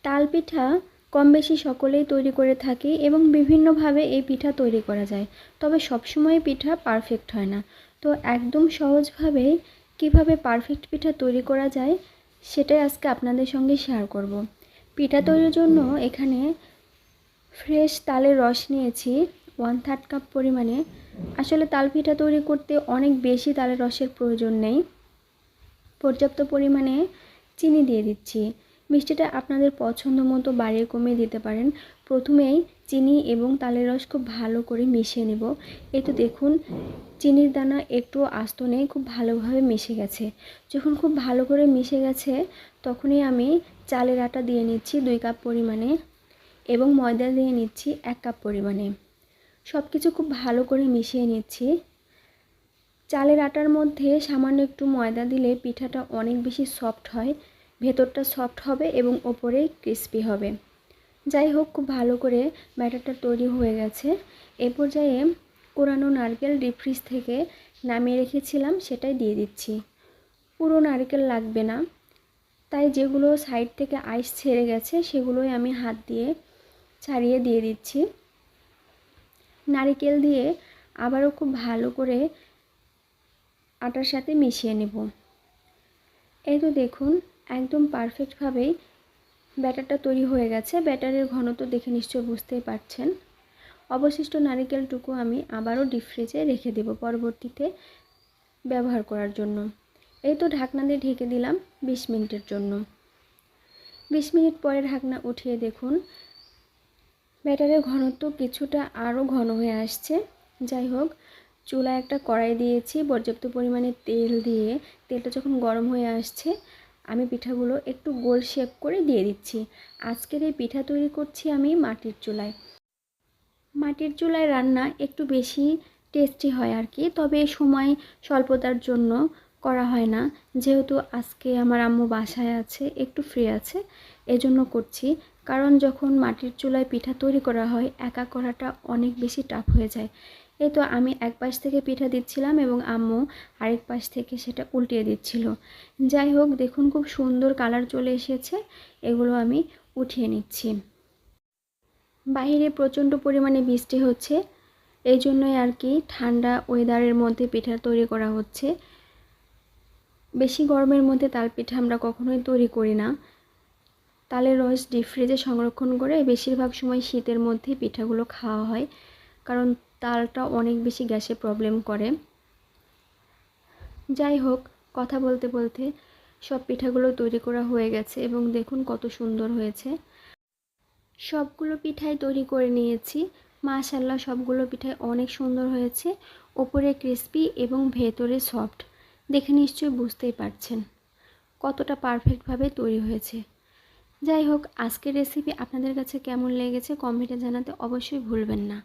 তাল পিঠা কম বেশি সকলেই তৈরি করে থাকি এবং বিভিন্নভাবে এই পিঠা তৈরি করা যায়, তবে সবসময় পিঠা পারফেক্ট হয় না। তো একদম সহজভাবে কিভাবে পারফেক্ট পিঠা তৈরি করা যায় সেটাই আজকে আপনাদের সঙ্গে শেয়ার করব। পিঠা তৈরির জন্য এখানে ফ্রেশ তালের রস নিয়েছি 1/3 কাপ পরিমাণে। আসলে তাল পিঠা তৈরি করতে অনেক বেশি তালের রসের প্রয়োজন নেই। পর্যাপ্ত পরিমাণে চিনি দিয়ে দিচ্ছি। মিষ্টিটা আপনাদের পছন্দ মতো বাড়িয়ে কমিয়ে দিতে পারেন। প্রথমেই চিনি এবং তালের রস খুব ভালো করে মিশিয়ে নেব। এই তো দেখুন, চিনির দানা একটু আস্ত নেই, খুব ভালোভাবে মিশে গেছে। যখন খুব ভালো করে মিশে গেছে তখনই আমি চালের আটা দিয়ে নিচ্ছি 2 কাপ পরিমাণে এবং ময়দা দিয়ে নিচ্ছি 1 কাপ পরিমাণে। সব কিছু খুব ভালো করে মিশিয়ে নিচ্ছি। চালের আটার মধ্যে সামান্য একটু ময়দা দিলে পিঠাটা অনেক বেশি সফট হয়, ভেতরটা সফট হবে এবং ওপরে ক্রিস্পি হবে। যাই হোক, খুব ভালো করে ব্যাটারটা তৈরি হয়ে গেছে। এ পর্যায়ে কোরানো নারকেল ডিপ ফ্রিজ থেকে নামিয়ে রেখেছিলাম সেটাই দিয়ে দিচ্ছি। পুরো নারকেল লাগবে না, তাই যেগুলো সাইড থেকে আইস ছেড়ে গেছে সেগুলোই আমি হাত দিয়ে ছাড়িয়ে দিয়ে দিচ্ছি। নারকেল দিয়ে আবারও খুব ভালো করে আটার সাথে মিশিয়ে নেব। এই তো দেখুন, একদম পারফেক্টভাবেই ব্যাটারটা তৈরি হয়ে গেছে। ব্যাটারের ঘনত্ব দেখে নিশ্চয়ই বুঝতেই পারছেন। অবশিষ্ট নারকেলটুকু আমি আবারও ডিপ ফ্রিজে রেখে দেব পরবর্তীতে ব্যবহার করার জন্য। এই তো ঢাকনা দিয়ে ঢেকে দিলাম 20 মিনিটের জন্য। 20 মিনিট পরে ঢাকনা উঠিয়ে দেখুন ব্যাটারের ঘনত্ব কিছুটা আরও ঘন হয়ে আসছে। যাই হোক, চুলায় একটা কড়াই দিয়েছি, পর্যাপ্ত পরিমাণে তেল দিয়ে তেলটা যখন গরম হয়ে আসছে আমি পিঠাগুলো একটু গোল শেপ করে দিয়ে দিচ্ছি। আজকের এই পিঠা তৈরি করছি আমি মাটির চুলায়। মাটির চুলায় রান্না একটু বেশি টেস্টি হয় আর কি, তবে সময় স্বল্পতার জন্য করা হয় না। যেহেতু আজকে আমার আম্মু বাসায় আছে, একটু ফ্রি আছে, এজন্য করছি। কারণ যখন মাটির চুলায় পিঠা তৈরি করা হয় একা করাটা অনেক বেশি টাফ হয়ে যায়। এই তো আমি এক পাশ থেকে পিঠা দিচ্ছিলাম এবং আম্মু আরেক পাশ থেকে সেটা উল্টিয়ে দিচ্ছিল। যাই হোক, দেখুন খুব সুন্দর কালার চলে এসেছে। এগুলো আমি উঠিয়ে নিচ্ছি। বাইরে প্রচণ্ড পরিমাণে বৃষ্টি হচ্ছে, এই জন্যই আর কি ঠান্ডা ওয়েদারের মধ্যে পিঠা তৈরি করা হচ্ছে। বেশি গরমের মধ্যে তাল পিঠা আমরা কখনোই তৈরি করি না। তালের রস ডিপ ফ্রিজে সংরক্ষণ করে বেশিরভাগ সময় শীতের মধ্যে পিঠাগুলো খাওয়া হয়, কারণ তালটা অনেক বেশি গ্যাসে প্রবলেম করে। যাই হোক, কথা বলতে বলতে সব পিঠাগুলো তৈরি করা হয়ে গেছে এবং দেখুন কত সুন্দর হয়েছে। সবগুলো পিঠাই তৈরি করে নিয়েছি। মাশাআল্লাহ, সবগুলো পিঠাই অনেক সুন্দর হয়েছে। ওপরে ক্রিস্পি এবং ভেতরে সফট। দেখে নিশ্চয়ই বুঝতেই পারছেন কতটা পারফেক্টভাবে তৈরি হয়েছে। যাই হোক, আজকের রেসিপি আপনাদের কাছে কেমন লেগেছে কমেন্টে জানাতে অবশ্যই ভুলবেন না।